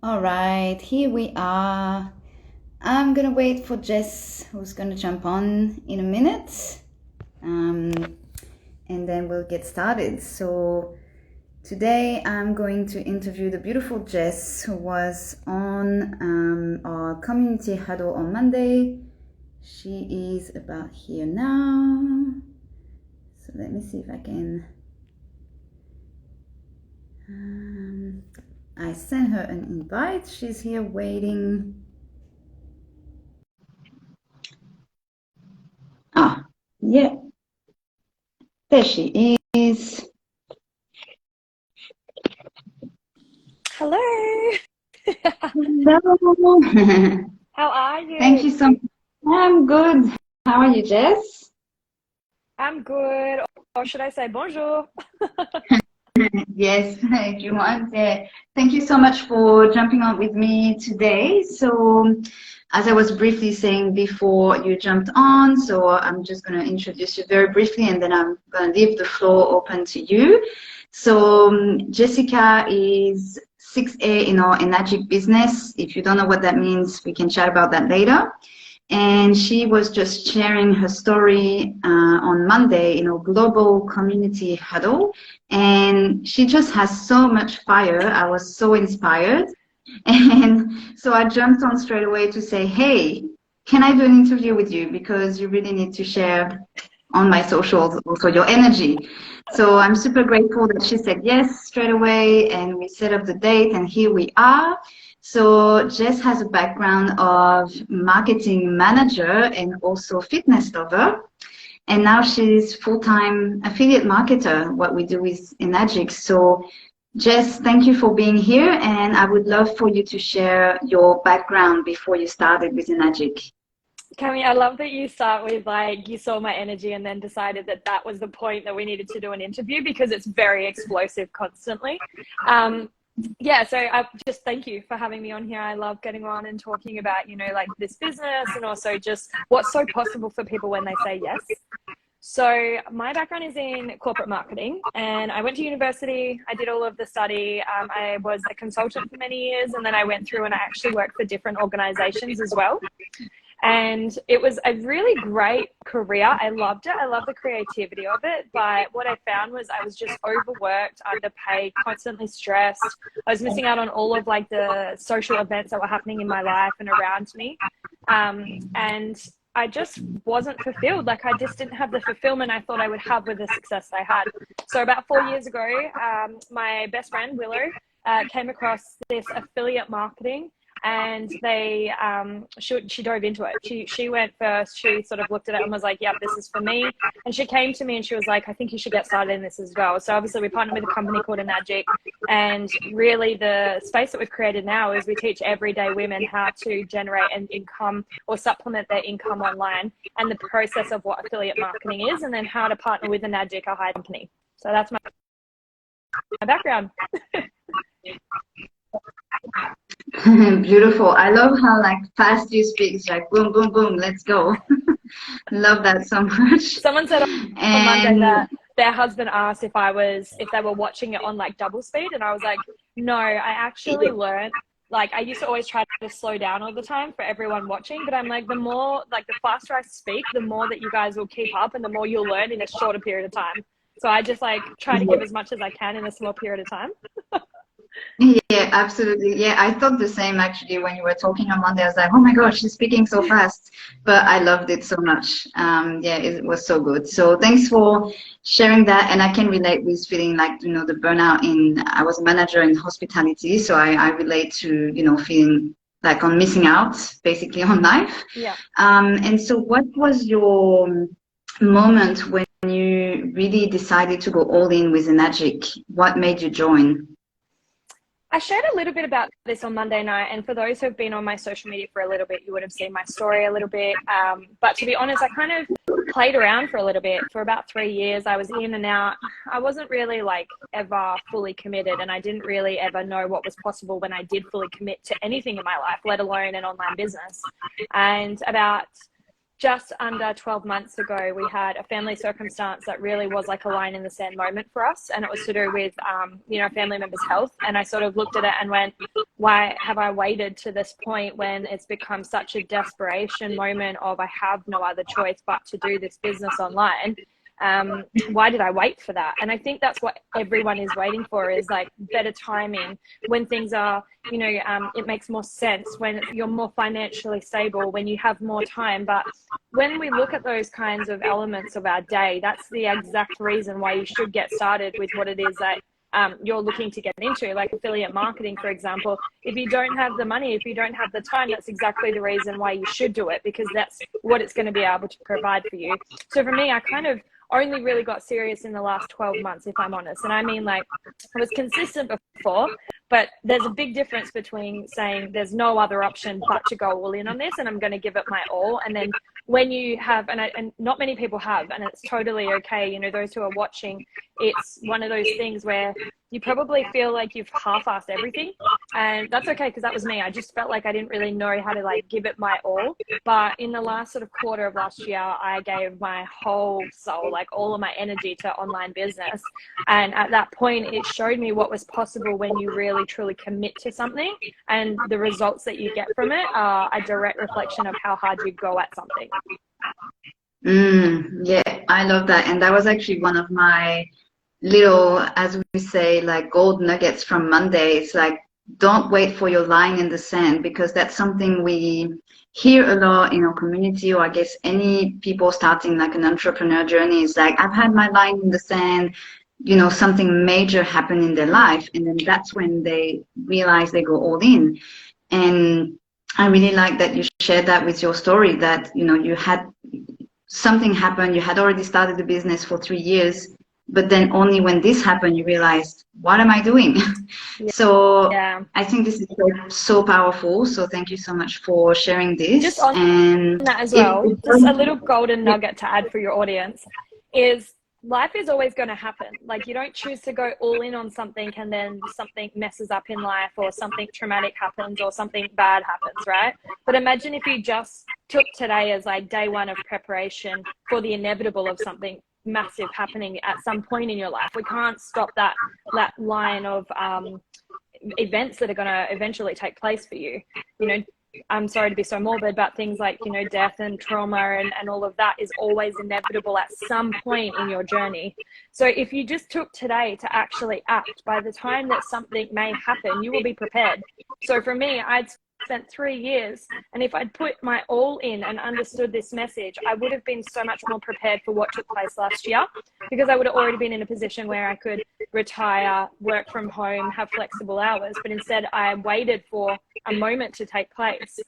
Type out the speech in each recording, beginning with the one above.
All right, here we are. I'm gonna wait for Jess, who's gonna jump on in a minute, um, and then we'll get started. So today I'm going to interview the beautiful Jess, who was on our community huddle on Monday. She is about here now. So let me see if I can. I sent her an invite. She's here waiting. Ah, yeah, there she is. Hello. Hello. How are Thank you? you so much. I'm good. How are you, Jess? I'm good. Or should I say bonjour? Yes, if you want. Thank you so much for jumping on with me today. So, as I was briefly saying before you jumped on, so I'm just going to introduce you very briefly and then I'm going to leave the floor open to you. So, Jessica is 6A in our Enagic business. If you don't know what that means, we can chat about that later. And she was just sharing her story on Monday in a global community huddle. And she just has so much fire. I was so inspired. And so I jumped on straight away to say, hey, can I do an interview with you? Because you really need to share on my socials also your energy. So I'm super grateful that she said yes straight away and we set up the date and here we are. So Jess has a background of marketing manager and also fitness lover. And now she's full-time affiliate marketer. What we do is Enagic. So Jess, thank you for being here. And I would love for you to share your background before you started with Enagic. Cami, I love that you start with like you saw my energy and then decided that that was the point that we needed to do an interview because it's very explosive constantly. Um, yeah, so I just thank you for having me on here. I love getting on and talking about, like this business and also just what's so possible for people when they say yes. So my background is in corporate marketing and I went to university. I did all of the study. I was a consultant for many years and then I went through and I actually worked for different organizations as well. And it was a really great career. I loved it. I love the creativity of it. But what I found was I was just overworked, underpaid, constantly stressed. I was missing out on all of like the social events that were happening in my life and around me. And I just wasn't fulfilled. Like I just didn't have the fulfillment I thought I would have with the success I had. So about 4 years ago, my best friend Willow came across this affiliate marketing and she dove into it. She went first. She sort of looked at it and was like, "Yep, this is for me." And she came to me and she was like, "I think you should get started in this as well." So obviously we partnered with a company called Enagic, and really the space that we've created now is we teach everyday women how to generate an income or supplement their income online, and the process of what affiliate marketing is, and then how to partner with Enagic, a hire company. So that's my background. Beautiful. I love how like fast you speak. It's like boom, boom, boom. Let's go. Love that so much. Someone said on Monday And that their husband asked if they were watching it on like double speed, and I was like, no, I actually learned. Like I used to always try to slow down all the time for everyone watching, but I'm like the faster I speak, the more that you guys will keep up, and the more you'll learn in a shorter period of time. So I just like try to give as much as I can in a small period of time. yeah, absolutely. Yeah, I thought the same actually when you were talking on Monday. I was like, oh my gosh, she's speaking so fast. But I loved it so much. Yeah, it was so good. So thanks for sharing that. And I can relate with feeling like, the burnout I was a manager in hospitality. So I relate to, feeling like on missing out basically on life. Yeah. And so what was your moment when you really decided to go all in with Enagic? What made you join? I shared a little bit about this on Monday night, and for those who have been on my social media for a little bit, you would have seen my story a little bit. But to be honest, I kind of played around for a little bit. For about 3 years, I was in and out. I wasn't really like ever fully committed, and I didn't really ever know what was possible when I did fully commit to anything in my life, let alone an online business. And about just under 12 months ago, we had a family circumstance that really was like a line in the sand moment for us. And it was to do with, you know, family members' health. And I sort of looked at it and went, why have I waited to this point when it's become such a desperation moment of I have no other choice but to do this business online? Why did I wait for that? And I think that's what everyone is waiting for, is like better timing when things are, you know, it makes more sense when you're more financially stable, when you have more time. But when we look at those kinds of elements of our day, that's the exact reason why you should get started with what it is that you're looking to get into, like affiliate marketing, for example. If you don't have the money, if you don't have the time, that's exactly the reason why you should do it, because that's what it's going to be able to provide for you. So for me, I kind of only really got serious in the last 12 months, if I'm honest. And I mean, like, I was consistent before, but there's a big difference between saying there's no other option but to go all in on this and I'm going to give it my all. And then when you have, and not many people have, and it's totally okay, you know, those who are watching, it's one of those things where you probably feel like you've half-assed everything, and that's okay, because that was me. I just felt like I didn't really know how to like give it my all. But in the last sort of quarter of last year, I gave my whole soul, like all of my energy, to online business. And at that point, it showed me what was possible when you really truly commit to something, and the results that you get from it are a direct reflection of how hard you go at something. Yeah, I love that. And that was actually one of my little, as we say, like gold nuggets from Monday. It's like, don't wait for your line in the sand, because that's something we hear a lot in our community, or I guess any people starting like an entrepreneur journey is like, I've had my line in the sand, you know, something major happened in their life, and then that's when they realize they go all in. And I really like that you shared that with your story, that, you know, you had something happen, you had already started the business for 3 years, but then only when this happened, you realized, what am I doing? Yeah. So Yeah. I think this is so powerful. So thank you so much for sharing this. Just on and that as well, just a little golden nugget to add for your audience is, life is always going to happen. Like, you don't choose to go all in on something and then something messes up in life, or something traumatic happens, or something bad happens, right? But imagine if you just took today as like day one of preparation for the inevitable of something massive happening at some point in your life. We can't stop that line of events that are going to eventually take place for you. You know, I'm sorry to be so morbid, but things like, you know, death and trauma and all of that is always inevitable at some point in your journey. So if you just took today to actually act, by the time that something may happen, you will be prepared. So for me, I'd spent 3 years, and if I'd put my all in and understood this message, I would have been so much more prepared for what took place last year, because I would have already been in a position where I could retire, work from home, have flexible hours. But instead, I waited for a moment to take place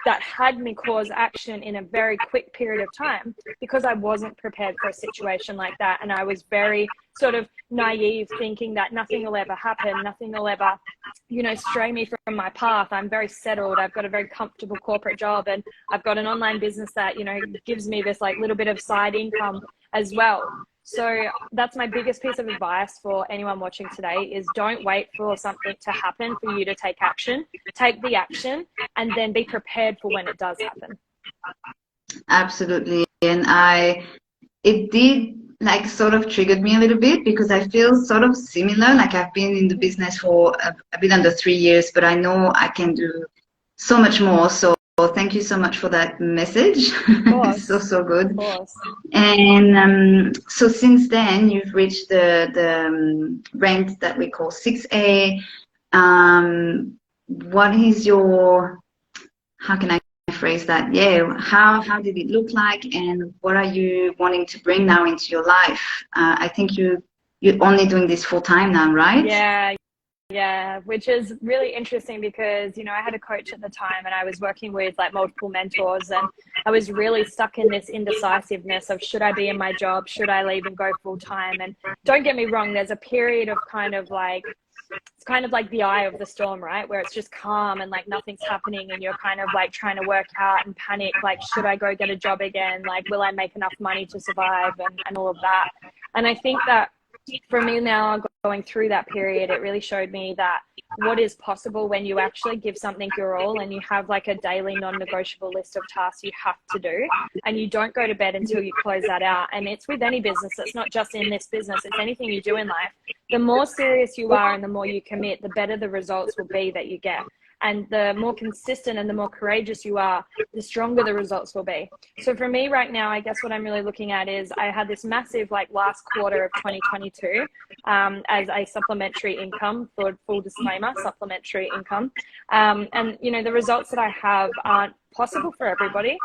that had me cause action in a very quick period of time, because I wasn't prepared for a situation like that. And I was very sort of naive, thinking that nothing will ever happen, nothing will ever, you know, stray me from my path. I'm very settled. I've got a very comfortable corporate job, and I've got an online business that, you know, gives me this like little bit of side income as well. So that's my biggest piece of advice for anyone watching today, is don't wait for something to happen for you to take action. Take the action, and then be prepared for when it does happen. Absolutely. And it did like sort of triggered me a little bit, because I feel sort of similar. Like, I've been in the business for a bit under 3 years, but I know I can do so much more. So thank you so much for that message. So good. Of course. And so since then, you've reached the rank that we call 6A. What is your, how can I phrase that? Yeah, how did it look like, and what are you wanting to bring now into your life? I think you're only doing this full time now, right? Yeah, which is really interesting, because, you know, I had a coach at the time, and I was working with like multiple mentors, and I was really stuck in this indecisiveness of, should I be in my job? Should I leave and go full time? And don't get me wrong, there's a period of kind of like, it's kind of like the eye of the storm, right? Where it's just calm and like nothing's happening, and you're kind of like trying to work out and panic, like, should I go get a job again? Like, will I make enough money to survive, and all of that? And I think that for me now, going through that period, it really showed me that what is possible when you actually give something your all and you have like a daily non-negotiable list of tasks you have to do, and you don't go to bed until you close that out. And it's with any business, it's not just in this business, it's anything you do in life. The more serious you are and the more you commit, the better the results will be that you get. And the more consistent and the more courageous you are, the stronger the results will be. So for me right now, I guess what I'm really looking at is I had this massive like last quarter of 2022 as a supplementary income, for full disclaimer, supplementary income. And, you know, the results that I have aren't possible for everybody.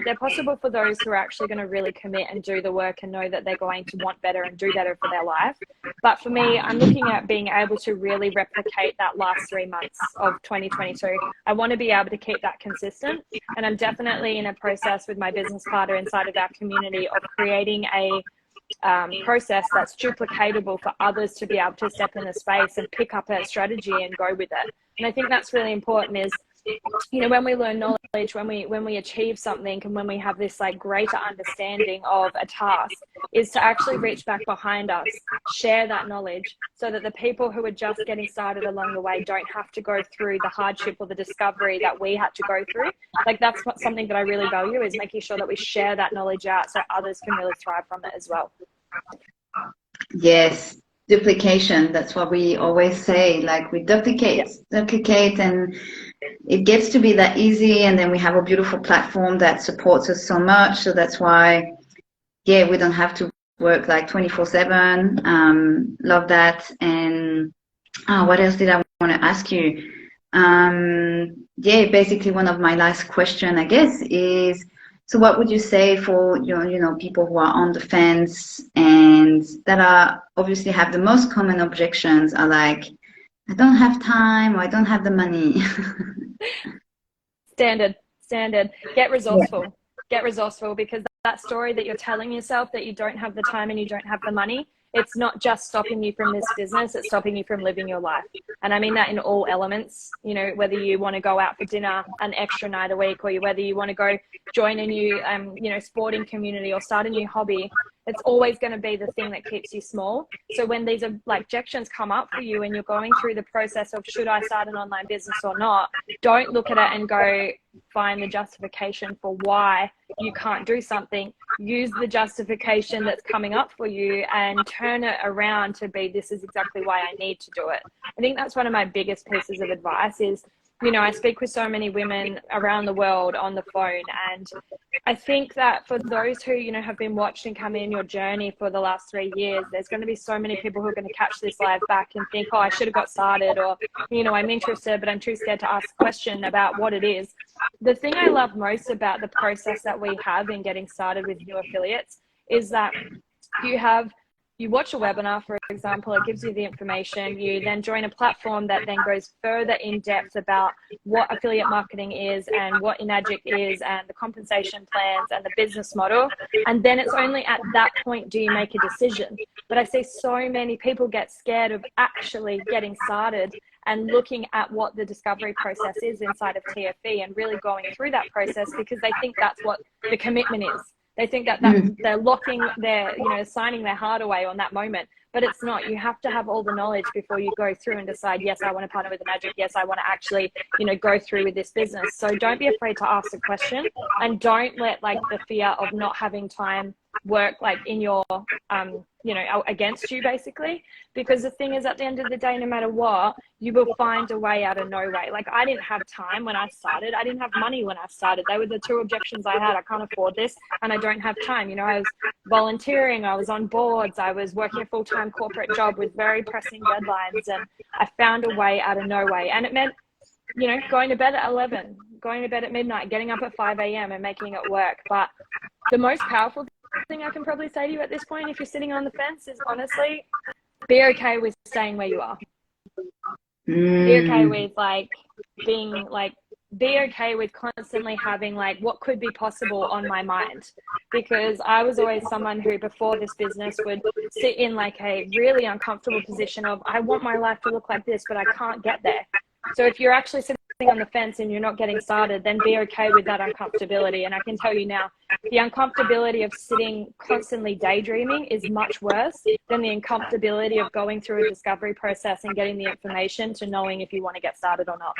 They're possible for those who are actually going to really commit and do the work and know that they're going to want better and do better for their life. But for me, I'm looking at being able to really replicate that last 3 months of 2022. I want to be able to keep that consistent. And I'm definitely in a process with my business partner inside of our community of creating a process that's duplicatable for others to be able to step in the space and pick up that strategy and go with it. And I think that's really important is, you know, when we learn knowledge, when we achieve something, and when we have this like greater understanding of a task, is to actually reach back behind us, share that knowledge, so that the people who are just getting started along the way don't have to go through the hardship or the discovery that we had to go through. Like that's something that I really value, is making sure that we share that knowledge out so others can really thrive from it as well. Yes. Duplication, that's what we always say, like we duplicate and it gets to be that easy, and then we have a beautiful platform that supports us so much. So that's why, yeah, we don't have to work like 24/7. Love that. And what else did I want to ask you? Yeah, basically one of my last question, I guess, is, so what would you say for people who are on the fence and that are obviously have the most common objections are like, I don't have time or I don't have the money. Standard. Get resourceful. Yeah. Get resourceful, because that story that you're telling yourself that you don't have the time and you don't have the money, it's not just stopping you from this business, it's stopping you from living your life. And I mean that in all elements, you know, whether you want to go out for dinner an extra night a week, or whether you want to go join a new, sporting community or start a new hobby, it's always going to be the thing that keeps you small. So when these objections come up for you and you're going through the process of, should I start an online business or not, don't look at it and go find the justification for why you can't do something. Use the justification that's coming up for you and turn it around to be, this is exactly why I need to do it. I think that's one of my biggest pieces of advice is, you know, I speak with so many women around the world on the phone, and I think that for those who, you know, have been watching come in your journey for the last 3 years, there's going to be so many people who are going to catch this live back and think, oh, I should have got started, or, you know, I'm interested, but I'm too scared to ask a question about what it is. The thing I love most about the process that we have in getting started with new affiliates is that you watch a webinar, for example, it gives you the information. You then join a platform that then goes further in depth about what affiliate marketing is and what Enagic is and the compensation plans and the business model. And then it's only at that point do you make a decision. But I see so many people get scared of actually getting started and looking at what the discovery process is inside of TFE and really going through that process, because they think that's what the commitment is. They think that they're locking their, you know, signing their heart away on that moment, but it's not. You have to have all the knowledge before you go through and decide, yes, I want to partner with Enagic. Yes, I want to actually, you know, go through with this business. So don't be afraid to ask the question, and don't let like the fear of not having time work like in your, against you basically. Because the thing is, at the end of the day, no matter what, you will find a way out of no way. Like I didn't have time when I started. I didn't have money when I started. They were the two objections I had. I can't afford this and I don't have time. You know, I was volunteering, I was on boards, I was working a full-time corporate job with very pressing deadlines, and I found a way out of no way. And it meant, you know, going to bed at 11, going to bed at midnight, getting up at 5 a.m. and making it work. But the most powerful thing I can probably say to you at this point, if you're sitting on the fence, is honestly, be okay with staying where you are. Be okay with be okay with constantly having like what could be possible on my mind, because I was always someone who before this business would sit in like a really uncomfortable position of, I want my life to look like this, but I can't get there. So if you're actually sitting on the fence and you're not getting started, then be okay with that uncomfortability. And I can tell you now, the uncomfortability of sitting constantly daydreaming is much worse than the uncomfortability of going through a discovery process and getting the information to knowing if you want to get started or not.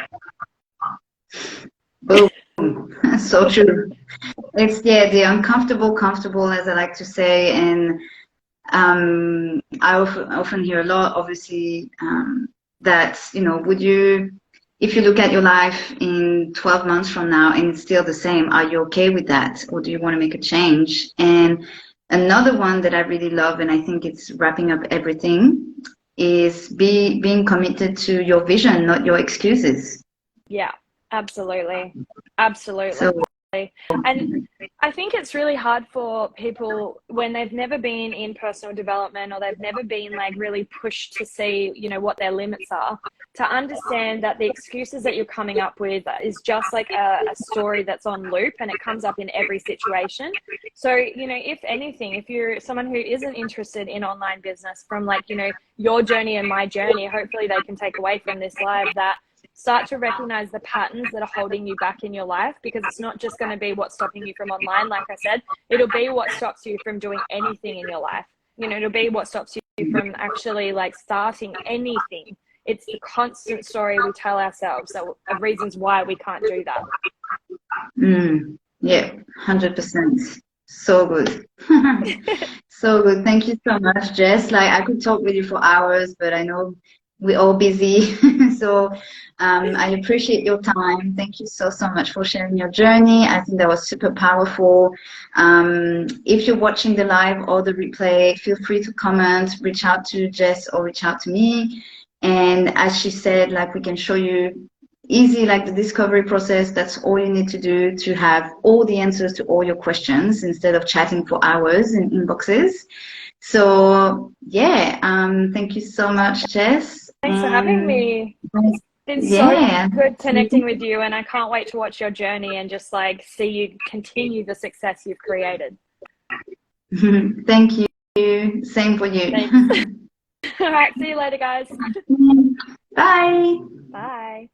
Boom. So true. It's, yeah, the uncomfortable, comfortable, as I like to say. And I often hear a lot, obviously, that, you know, would you, if you look at your life in 12 months from now and it's still the same, are you okay with that? Or do you want to make a change? And another one that I really love, and I think it's wrapping up everything, is being committed to your vision, not your excuses. Yeah, absolutely. Absolutely. So, and I think it's really hard for people when they've never been in personal development or they've never been like really pushed to see, you know, what their limits are, to understand that the excuses that you're coming up with is just like a story that's on loop and it comes up in every situation. So, you know, if anything, if you're someone who isn't interested in online business from like, you know, your journey and my journey, hopefully they can take away from this live that start to recognize the patterns that are holding you back in your life, because it's not just going to be what's stopping you from online. Like I said, it'll be what stops you from doing anything in your life. You know, it'll be what stops you from actually like starting anything. It's the constant story we tell ourselves of reasons why we can't do that. Yeah, 100%. So good. So good. Thank you so much, Jess. Like, I could talk with you for hours, but I know we're all busy. So I appreciate your time. Thank you so much for sharing your journey. I think that was super powerful. If you're watching the live or the replay, feel free to comment, reach out to Jess or reach out to me. And as she said, like, we can show you easy, like the discovery process. That's all you need to do to have all the answers to all your questions instead of chatting for hours in inboxes. So yeah, thank you so much, Jess. Thanks for having me. It's been so good connecting with you, and I can't wait to watch your journey and just like see you continue the success you've created. Thank you. Same for you. Thanks. All right, see you later, guys. Bye. Bye.